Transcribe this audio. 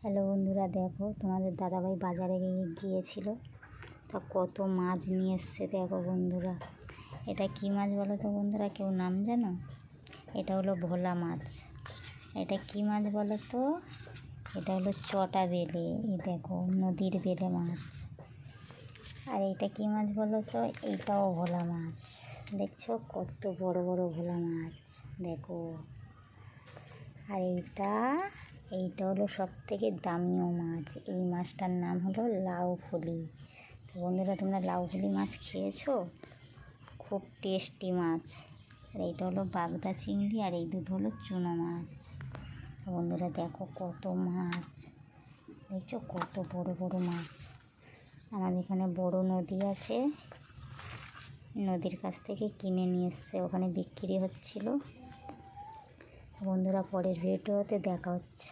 Hello বন্ধুরা, দেখো তোমাদের দাদাভাই বাজারে গিয়েছিল, তা কত মাছ নিয়ে এসছে দেখো বন্ধুরা। এটা কি মাছ বলো তো বন্ধুরা, কেউ নাম জানো? এটা হলো ভোলা মাছ। এটা কি মাছ বলো তো? এটা হলো চটা বেলে। এই দেখো নদীর বেলে মাছ। আর এটা কি মাছ বলো তো? এইটাও ভোলা মাছ। দেখছো কত বড় বড় ভোলা মাছ, দেখো। আর এইটা হলো সব থেকে দামিও মাছ। এই মাছটার নাম হলো লাউ ফলি। তো বন্ধুরা, তোমরা লাউ ফলি মাছ খেয়েছো? খুব টেস্টি মাছ। আর এইটা হলো বাগদা চিংড়ি, আর এই দুটো হলো চুনো মাছ। বন্ধুরা দেখো কত মাছ, দেখছো কত বড় বড় মাছ। আমাদের এখানে বড় নদী আছে, নদীর কাছ থেকে কিনে নিয়ে এসছে, ওখানে বিক্রি হচ্ছিল। বন্ধুরা পরের ভিডিওতে দেখা হচ্ছে।